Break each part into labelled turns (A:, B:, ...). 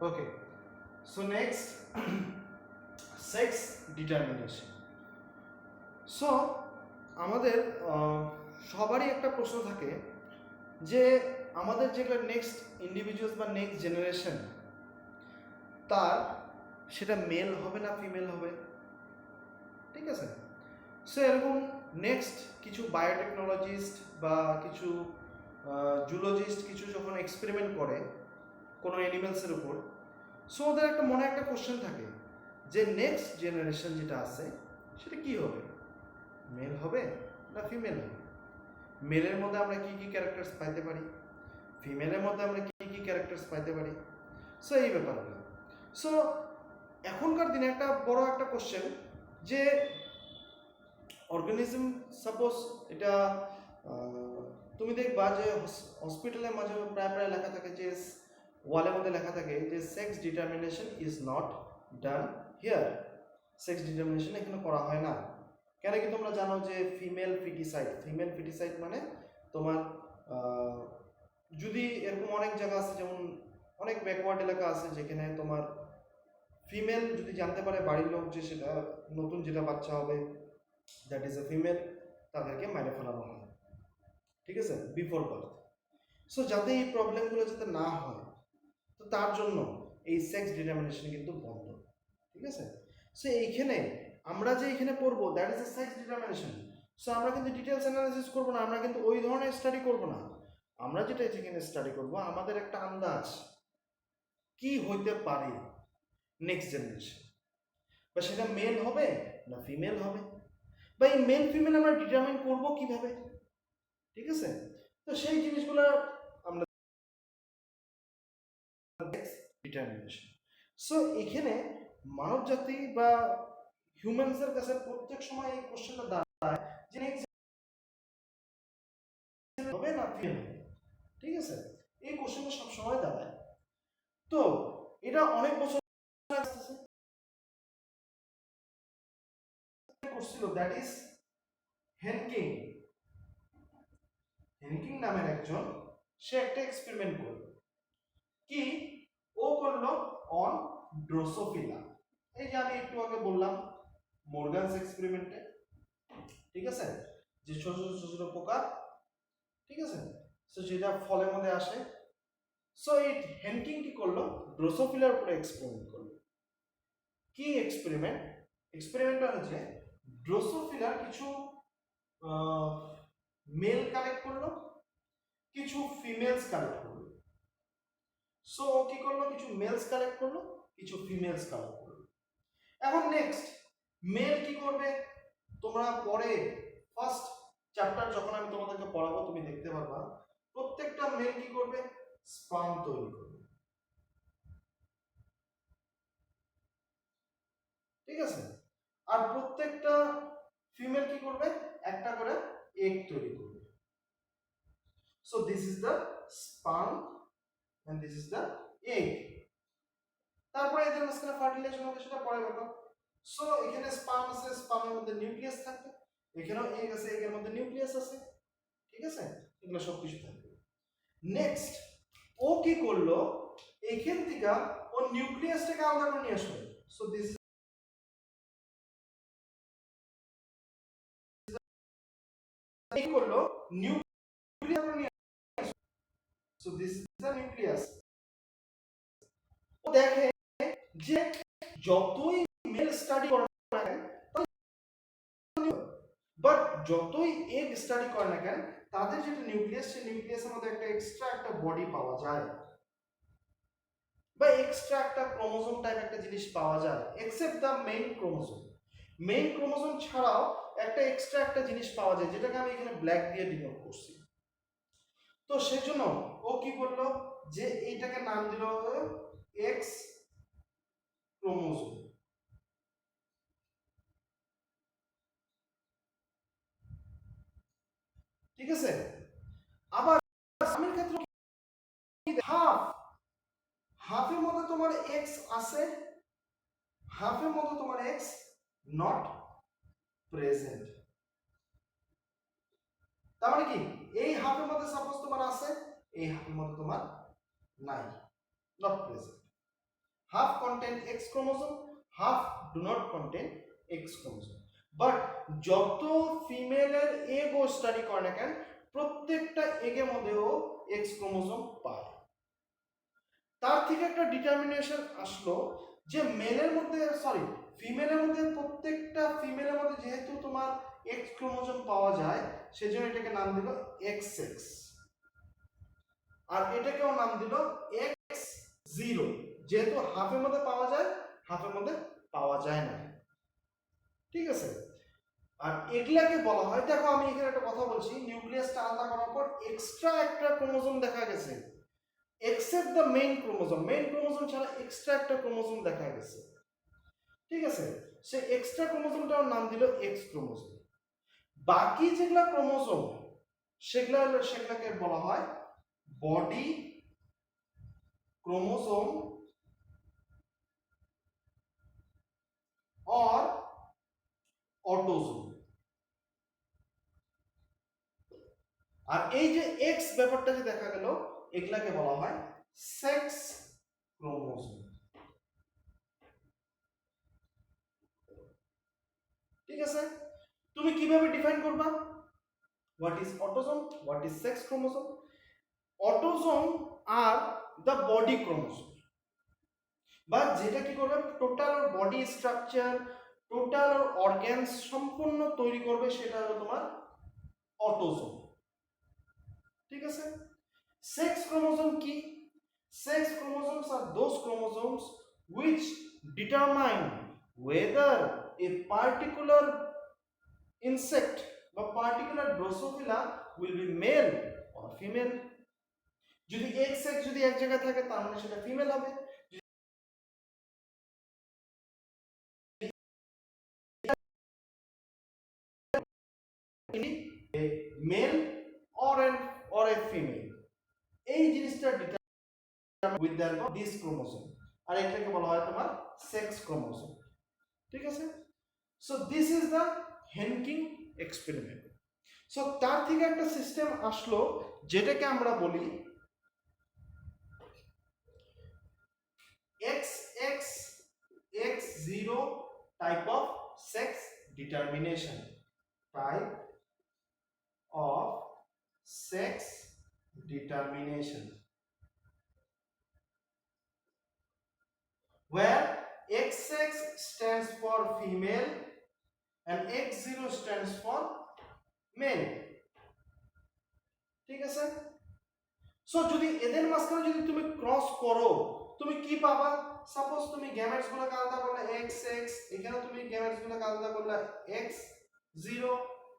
A: ওকে, so next sex determination. So আমাদের সবারই একটা প্রশ্ন থাকে যে আমাদের যেগুলো নেক্সট ইন্ডিভিজুয়ালস বা নেক্সট জেনারেশন, তার সেটা মেল হবে না ফিমেল হবে, ঠিক আছে? সো এরকম নেক্সট কিছু বায়োটেকনোলজিস্ট বা কিছু জুলজিস্ট কিছু যখন এক্সপেরিমেন্ট করে কোনো অ্যানিমেলসের উপর, সো ওদের একটা মনে একটা কোশ্চেন থাকে যে নেক্সট জেনারেশন যেটা আছে সেটা কি হবে, মেল হবে না ফিমেল হবে? মেলের মধ্যে আমরা কি কি ক্যারেক্টার্স পাইতে পারি, ফিমেলের মধ্যে আমরা কি কি ক্যারেক্টার্স পাইতে পারি? সো এই ব্যাপারগুলো। সো এখনকার দিনে একটা বড় একটা কোশ্চেন যে অর্গানিজম, সাপোজ এটা তুমি দেখবা যে হসপিটালের মাঝে প্রায় প্রায় লেখা থাকে যে ওয়ালের মধ্যে লেখা থাকে যে sex determination is not done here, sex determination এখানে করা হয় না। কেন কি তোমরা জানো যে ফিমেল ফিটিসাইড মানে তোমার যদি এরকম অনেক জায়গা আছে, যেমন অনেক ব্যাকওয়ার্ড এলাকা আছে যেখানে তোমার ফিমেল যদি জানতে পারে বাড়ির লোক যে সেটা নতুন যেটা বাচ্চা হবে দ্যাট ইজ এ ফিমেল, তাদেরকে মেরে ফেলানো হয়, ঠিক আছে, বিফোর বার্থ। সো যাতে এই প্রবলেমগুলো যাতে না হয়, তো তার জন্য এই সেক্স ডিটারমিনেশন কিন্তু বন্ধ, ঠিক আছে? সো এইখানে আমরা যে এখানে পড়বো that is a sex determination. So আমরা কিন্তু ডিটেলস অ্যানালাইসিস করবো না, আমরা কিন্তু ওই ধরনের স্টাডি করবো না। আমরা যেটা এখানে স্টাডি করবো, আমাদের একটা আন্দাজ কি হইতে পারে নেক্সট জেনারেশন, বা সেটা মেল হবে না ফিমেল হবে, বা এই মেল ফিমেল আমরা ডিটারমাইন করবো কিভাবে, ঠিক আছে? তো সেই জিনিসগুলো আমরা ডিটারমিনেশন। সো এখানে মানব জাতি বা হিউম্যানসের কাছে প্রত্যেক সময় এই কোশ্চেনটা দাঁড়ায় যে নেক্সট হবে না ফিমেল হবে, ঠিক আছে? এই কোশ্চেনটা সব সময় দাঁড়ায়। তো এটা অনেক বছর আসতেছে করছিল, দ্যাট ইজ হেনকিং। হেনকিং নামের একজন, সে একটা এক্সপেরিমেন্ট করলো। কি ও করলো? অন ড্রোসোফিলা। এই যে আমি একটু আগে বললাম মর্গানস এক্সপেরিমেন্টে, ঠিক আছে, যে ছোট ছোট ছোট ছোট পোকা, ঠিক আছে, সো যেটা ফলের মধ্যে আসে। সো এই হেনকিং কি করলো? ড্রোসোফিলার উপরে এক্সপেরিমেন্ট করলো। কি এক্সপেরিমেন্ট? এক্সপেরিমেন্টটা হচ্ছে ড্রোসোফিলার কিছু মেল কালেক্ট করলো, কিছু ফিমেলস কালেক্ট করলো। সো কি করলো? কিছু মেলস কালেক্ট করলো, কিছু ফিমেলস কালেক্ট করলো। এখন নেক্সট মেল কি করবে? তোমরা পরে ফার্স্ট চ্যাপ্টার যখন আমি তোমাদেরকে পড়াবো তুমি দেখতে পারবা প্রত্যেকটা মেল কি করবে? স্পার্ম তৈরি করবে, ঠিক আছে? আর প্রত্যেকটা ফিমেল কি করবে? একটা করে এগ তৈরি করবে। So this is the sperm and this is the egg. তারপরে এদের মাঝখানে ফার্টিলাইজেশন হবে, সেটা পরে ব্যাপার। সো এখানে স্পার্ম আছে, স্পার্মের মধ্যে নিউক্লিয়াস থাকবে, এখানেও এগ আছে, এগের মধ্যে নিউক্লিয়াস আছে, ঠিক আছে? এগুলো সব কিছু থাকবে। নেক্সট ও কি করলো? এখান থেকে ও নিউক্লিয়াসটাকে আলাদা করে নিয়ে আসলো। সো দিস কি করলো? নিউক্লিয়াস নিয়ে আসলো। So this is the nucleus. ও দেখে যে যতই মেল স্টাডি করে না কেন, বাট যতই এগ স্টাডি করে না কেন, তাদের যেটা নিউক্লিয়াস, সেই নিউক্লিয়াসের মধ্যে একটা এক্সট্রা একটা বডি পাওয়া যায়, বা এক্সট্রা একটা ক্রোমোজোম টাইপ একটা জিনিস পাওয়া যায়, except the main chromosome. Main chromosome ছাড়াও একটা এক্সট্রা একটা জিনিস পাওয়া যায়, যেটাকে আমি এখানে ব্ল্যাক দিয়ে ডিনোট করছি। তো সেজন্য ও কি করলো? যে এইটাকে নাম দিল এক্স ক্রোমোজোম, ঠিক আছে? আবার স্বামীর ক্ষেত্রে হাফ হাফের মধ্যে তোমার এক্স আছে, হাফের মধ্যে তোমার এক্স নট প্রেজেন্ট। তার মানে কি এই হাফের মধ্যে সাপোজ তোমার আছে, এই হাফের মধ্যে তোমার নাই, not present. half contain X chromosome, half do not contain X chromosome. But যত ফিমেলের এগ ও স্টাডি করে না কেন প্রত্যেকটা এগের মধ্যেও X ক্রোমোসোম পায়। তার থেকে একটা ডিটারমিনেশন আসলো যে মেলের মধ্যে ফিমেলের মধ্যে প্রত্যেকটা ফিমেলের মধ্যে যেহেতু তোমার X ক্রোমোসোম পাওয়া যায় সেজন্য এটাকে নাম দিল XX, আর এটাকেও নাম দিল X0, যেহেতু হাফের মধ্যে পাওয়া যায় হাফের মধ্যে পাওয়া যায় না। ঠিক আছে, আর এগুলাকে বলা হয়, দেখো আমি এখানে একটা কথা বলছি, নিউক্লিয়াসটা আলাদা করার পর এক্সট্রা একটা ক্রোমোসোম দেখা গেছে, এক্সেপ্ট দ্য মেইন ক্রোমোসোম ছাড়া এক্সট্রা একটা ক্রোমোসোম দেখা গেছে। ঠিক আছে, সে এক্সট্রা ক্রোমোসোমটার নাম দিল এক্স ক্রোমোসোম। বাকি যেগুলা ক্রোমোসোম সেগুলাকে বলা হয় বডি ক্রোমোসোম or অটোজোম। আর এই যে এক্স ব্যাপারটা যে দেখা গেল এগুলাকে বলা হয় সেক্স ক্রোমোসোম। ঠিক আছে, তুমি কিভাবে ডিফাইন করবা what is autosome, what is sex chromosome? Autosome are the body chromosome, বা যেটা কি করবে total body structure, total organs সম্পূর্ণ তৈরি করবে, সেটা হলো তোমার অটোজোম। ঠিক আছে, সেক্স ক্রোমোসোম কি? Sex chromosomes are those chromosomes which determine whether a particular insect বা particular Drosophila will be male or female. যদি XX যদি এক জায়গায় থাকে তার মানে সেটা ফিমেল হবে, a male or a female। এই জিনিসটা ডিটারমাইন উইথ দিস ক্রোমোসোম, আর এটাকে বলা হয় তোমার সেক্স ক্রোমোসোম। ঠিক আছে, so this is the Henking experiment. So তার থেকে একটা সিস্টেম আসলো যেটাকে আমরা বলি XX0 type of sex determination, type of sex determination, where XX stands for female and X0 stands for male। ঠিক আছে, সো যদি এদের মাঝখানে যদি তুমি ক্রস করো তুমি কি পাবা? সাপোজ তুমি গ্যামেটস গুলোকে আলাদা করলে XX, এখানে তুমি গ্যামেটস গুলোকে আলাদা করলে X0,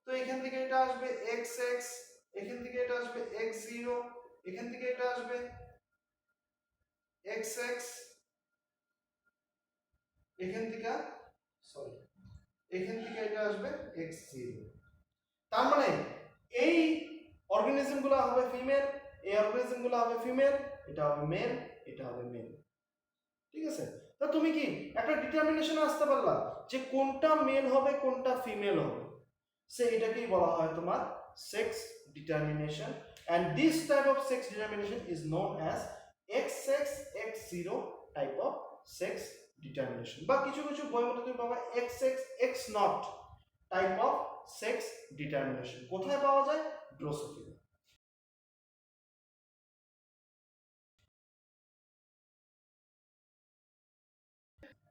A: তো এখান থেকে এটা আসবে XX, এখান থেকে এটা আসবে X0, এখান থেকে এটা আসবে XX, এখান থেকে এখান থেকে এটা আসবে X0। তার মানে এই অর্গানিজম গুলো হবে ফিমেল, এই অর্গানিজম গুলো হবে ফিমেল, এটা হবে মেল, এটা হবে মেল। ঠিক আছে, তো তুমি কি একটা ডিটারমিনেশন আসতে পারলা যে কোনটা মেল হবে কোনটা ফিমেল হবে, সে এটাকেই বলা হয় তোমার sex determination. And this type of sex determination is known as XX X0 type of sex determination, বা কিছু কিছু বইয়ের মধ্যে তুমি পাবা XX X0 type of sex determination. কোথায় পাওয়া যায়? ড্রোসোফিলা।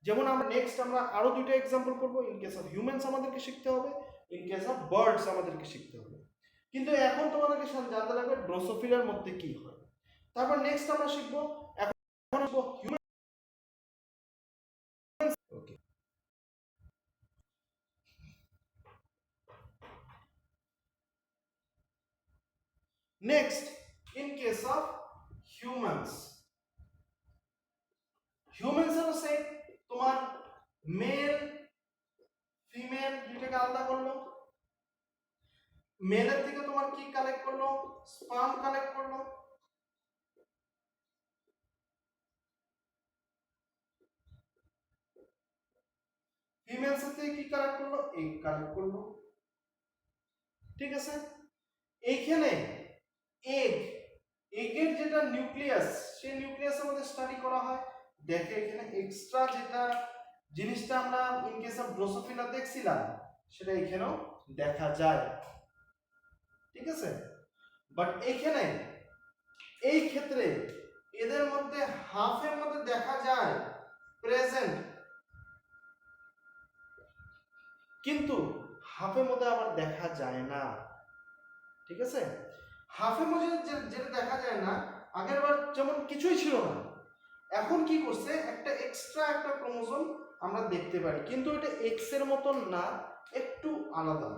A: যেমন আমরা নেক্সট আমরা আরো দুইটা एग्जांपल করব। ইন কেস অফ হিউম্যানস আমাদেরকে শিখতে হবে, ইন কেস অফ বার্ডস আমাদেরকে শিখতে হবে, কিন্তু এখন তোমাদেরকে জানতে লাগবে ড্রোসোফিলার মধ্যে কি হয়। তারপর নেক্সট আমরা শিখব এখন human. Okay, next in case of humans, humans এর সেম তোমার মেল ফিমেল দুইটাকে আলাদা করলো, মেলের থেকে তোমার কি কালেক্ট করলো? স্পার্ম কালেক্ট করলো, ফিমেলস থেকে কি কালেক্ট করলো? এগ কালেক্ট করলো। ঠিক আছে, এইখানে এগ, এগের যেটা নিউক্লিয়াস সেই নিউক্লিয়াসের মধ্যে স্টাডি করা হয় দেখে এখানে এক্সট্রা যেটা জিনিসটা আমরা ইন কেস অফ ড্রোসোফিলা দেখছিলাম সেটা এখানেও দেখা যায়, ঠিক আছে। বাট এখানে এই ক্ষেত্রে এদের মধ্যে হাফের মধ্যে দেখা যায় প্রেজেন্ট, কিন্তু হাফের মধ্যে আবার দেখা যায় না, ঠিক আছে। হাফের মধ্যে যেটা দেখা যায় না, আগের বার যেমন কিছুই ছিল না, এখন কি করছে একটা এক্সট্রা একটা ক্রোমোজোম আমরা দেখতে পারি, কিন্তু এটা এক্স এর মতন না, একটু আলাদা।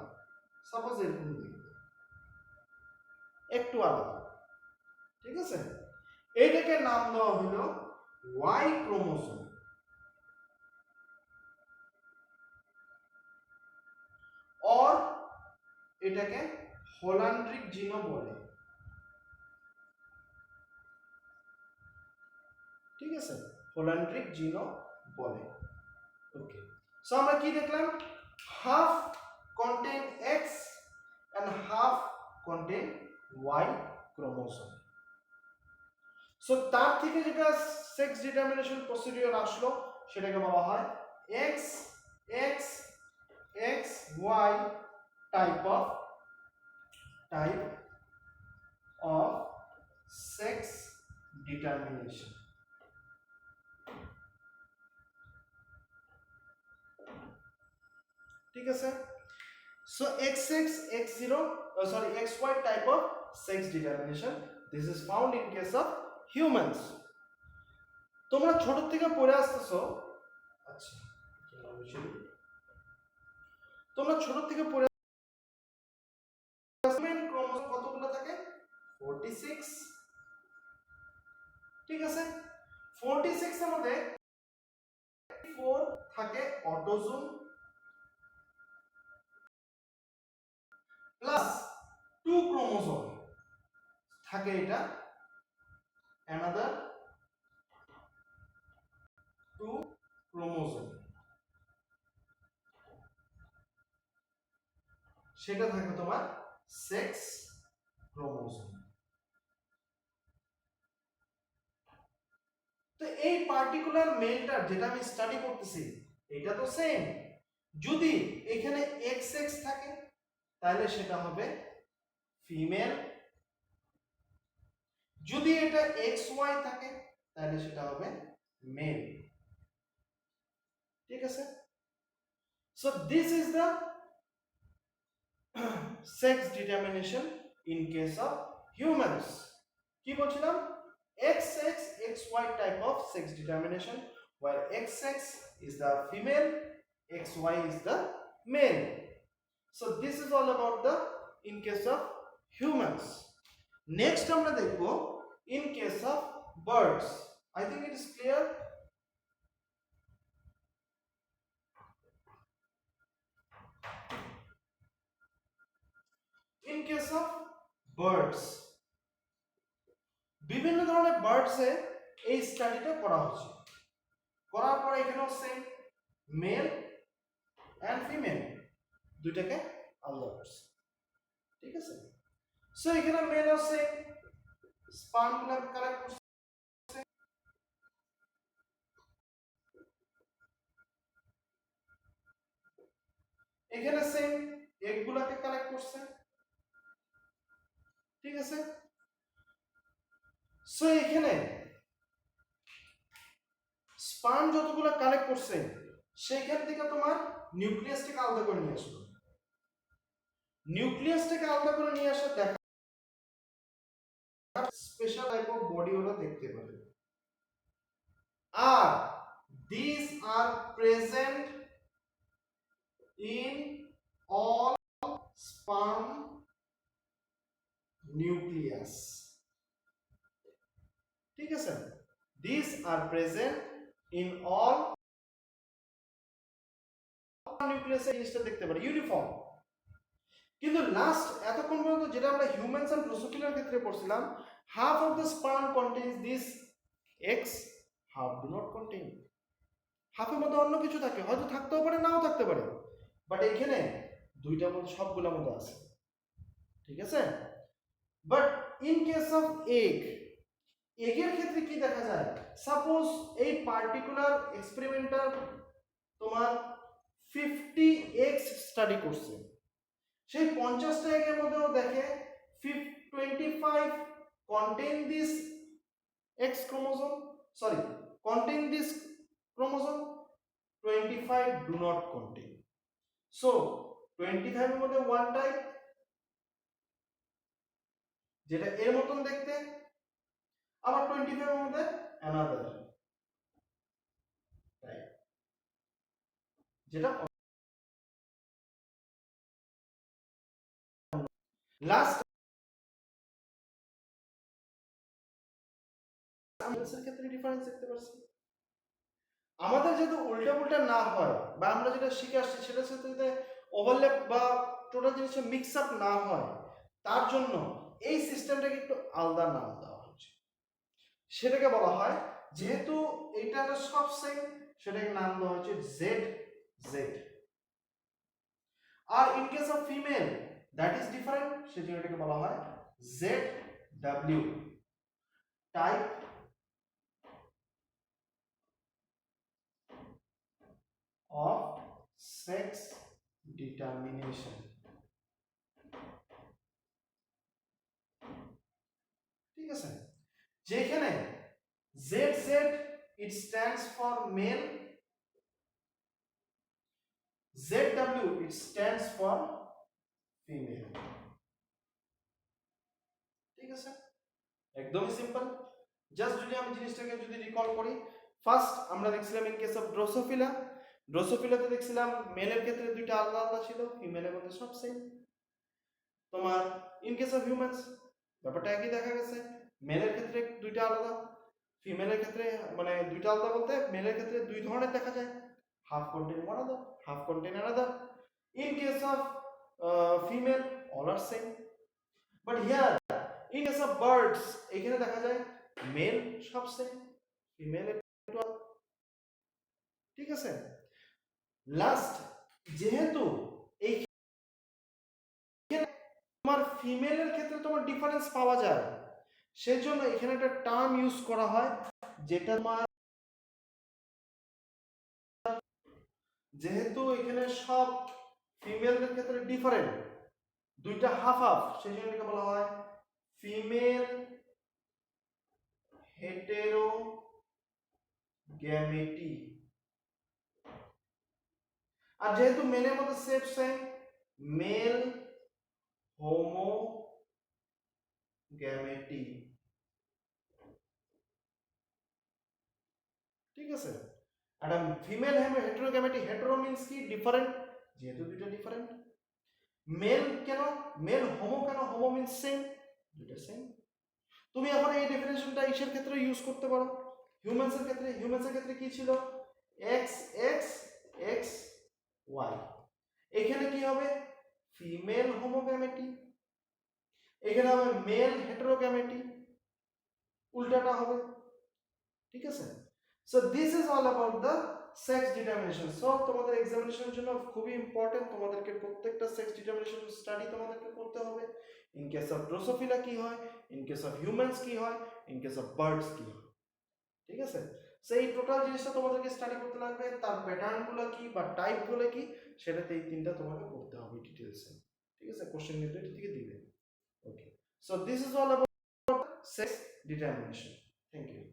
A: সাপোজ এরকম দেখবে, একটু আলাদা, ঠিক আছে। এইটাকে নাম দেওয়া হলো ওয়াই ক্রোমোজোম। और এটাকে হোলান্ড্রিক জিনও বলে, ঠিক আছে, হোলান্ড্রিক জিনও বলে। ওকে, সো আমরা কি দেখলাম, half contain X and half contain Y chromosome. So তার থেকে যেটা সেক্স ডিটারমিনেশন প্রসিডিউর আসলো সেটাকে বলা হয় X X X Y type of sex determination. ঠিক আছে, so xx x0 sorry xy type of sex determination, this is found in case of humans. তোমরা ছোট থেকে পড়ে আসতেছো, আচ্ছা তোমরা ছোট থেকে পড়ে ক্রোমোজোম কতগুলো থাকে, 46, ঠিক আছে। 46 এর মধ্যে 4 থাকে অটোজোম প্লাস 2 ক্রোমোজোম থাকে এটা another 2 ক্রোমোজোম, সেটা থাকে তোমার সেক্স ক্রোমোজোম। তো এই পার্টিকুলার মেলটার যেটা আমি স্টাডি করতেছি এটা তো সেম, যদি এখানে XX থাকে তাহলে সেটা হবে ফিমেল, যদি এটা XY থাকে তাহলে সেটা হবে মেল, ঠিক আছে। So this is the sex determination in case of humans. কি বলছিলাম, XX XY type of sex determination, while XX is the female, XY is the male. So this is all about the in case of humans. Next আমরা দেখব in case of birds. I think it is clear. In case of birds, বিভিন্ন ধরনের birds এ এই স্টাডিটা করা হচ্ছে, করার পর এখানেও সেম মেল এন্ড ফিমেল দুইটাকে আলাদা করছে, ঠিক আছে। সো এখানে মেল আছে স্পার্ম গুলো কালেক্ট করছে, এখানে সেম এগ গুলাকে কালেক্ট করছে, ঠিক আছে। সো এখানে স্পার্ম যতগুলো কালেক্ট করছে সেখান থেকে তোমার নিউক্লিয়াসটাকে আলাদা করে নিয়ে আসলো, নিউক্লিয়াসটাকে আলাদা করে নিয়ে আসা দেখা স্পেশাল টাইপ অফ বডি ওরা দেখতে পাবে। আর these are present in all sperm nucleus, ঠিক আছে। these are present in all nucleus এর জিনিসটা দেখতে পারে ইউনিফর্ম। কিন্তু লাস্ট এতক্ষণ পর্যন্ত যেটা আমরা হিউম্যানস এন্ড ড্রোসোফিলার ক্ষেত্রে পড়ছিলাম, half of the sperm contains this X, half do not contain, হাফের মধ্যে অন্য কিছু থাকে, হয়তো থাকতেও পারে নাও থাকতে পারে, বাট এখানে দুইটার মধ্যে সবগুলোর মধ্যে আছে, ঠিক আছে। But in case of egg, এগের ক্ষেত্রে কি দেখা যায়, সাপোজ এই পার্টিকুলার এক্সপেরিমেন্টার তোমার 50x স্টাডি করছে, সেই 50টা এগের মধ্যেও দেখে 25 contain this X chromosome, sorry, contain this chromosome, 25 do not contain. So 25 এর মধ্যে ওয়ান টাইপ যেটা এর মতন দেখতে, আবার 25 এর মধ্যে অ্যানাদার টাইপ যেটা লাস্ট আনসার ক্ষেত্রে ডিফারেন্স দেখতে পাচ্ছি। আমাদের যদি উল্টা পুল্টা না হয় বা আমরা যেটা শিখে আসছি সেটার সাথে যাতে ওভারল্যাপ বা টোটাল জিনিসটা মিক্স আপ না হয়, তার জন্য এই সিস্টেমটাকে একটু আলাদা নাম দেওয়া হচ্ছে। সেটাকে বলা হয়, যেহেতু এইটা সব সেম, সেটাকে নাম দেওয়া হচ্ছে জেড জেড। আর in case of female that is different, সেজন্য এটাকে বলা হয় Z W, type of sex determination। ঠিক আছে, যেখানে ZZ it stands for male, ZW it stands for female। ঠিক আছে, একদমই সিম্পল। জাস্ট যদি আমি জিনিসটাকে যদি রিকল করি, ফার্স্ট আমরা দেখছিলাম ইন কেস অফ ড্রোসোফিলা, ড্রোসোফিলাতে দেখছিলাম মেলের ক্ষেত্রে দুইটা আলাদা আলাদা ছিল, ফিমেলের মধ্যে সব সেম। তোমার ইন কেস অফ হিউম্যানস ব্যাপারটা একই দেখা গেছে, মেলের ক্ষেত্রে দুইটা আলাদা, ফিমেলের ক্ষেত্রে মানে দুইটা আলাদা বলতে মেলের ক্ষেত্রে দুই ধরনের দেখা যায়, half contain one other, half contain আলাদা। In case of female all are same, but here in case of birds এখানে দেখা যায় মেল সব সেম, ফিমেল একটু আলাদা। ঠিক আছে, লাস্ট যেহেতু এই তোমার ফিমেলের ক্ষেত্রে তোমার ডিফারেন্স পাওয়া যায়, সেজন্য এখানে একটা টার্ম ইউজ করা হয় যেটা তোমার, যেহেতু এখানে সব ফিমেলদের ক্ষেত্রে ডিফারেন্ট, দুইটা হাফ হাফ, সেই জন্য এটাকে বলা হয় ফিমেল হেটেরোগ্যামেটি। আর যেহেতু মেলের মধ্যে সেম সেম, মেল হোমোগ্যামেটি। ঠিক আছে, আর ফিমেল হেটেরোগ্যামেটি, হেটেরো মিন্স কি ডিফারেন্ট, যেহেতু দুইটা ডিফারেন্ট। মেল কেন, মেল হোমো কেন, হোমো মিন্স সেম, দুইটা সেম। তুমি এখন এই ডেফিনেশনটা ইসের ক্ষেত্রে ইউজ করতে পারো, হিউম্যানসের ক্ষেত্রে। হিউম্যানসের ক্ষেত্রে কি ছিল, এক্স এক্স এক্স ওয়াই, এখানে কি হবে ফিমেল হোমোগ্যামেটি, এখানে হবে মেল হেটেরোগ্যামেটি, উল্টাটা হবে। ঠিক আছে, so this is all about the sex determination. So তোমাদের এক্সামিনেশনের জন্য খুবই ইম্পর্টেন্ট, তোমাদেরকে প্রত্যেকটা সেক্স ডিটারমিনেশন স্টাডি তোমাদেরকে করতে হবে। ইন কেস অফ ড্রোসোফিলা কি হয়, ইন কেস অফ হিউম্যানস কি হয়, ইন কেস অফ বার্ডস কি হয়। ঠিক আছে, সেই টোটাল জিনিসটা তোমাদেরকে স্টাডি করতে লাগবে, তার প্যাটার্নগুলো কি বা টাইপগুলো কি, সেটাতে এই তিনটা তোমাকে পড়তে হবে ডিটেইলসে। ঠিক আছে, কোশ্চেন কিন্তু এটা থেকে দিবে। Okay, so this is all about sex determination. Thank you.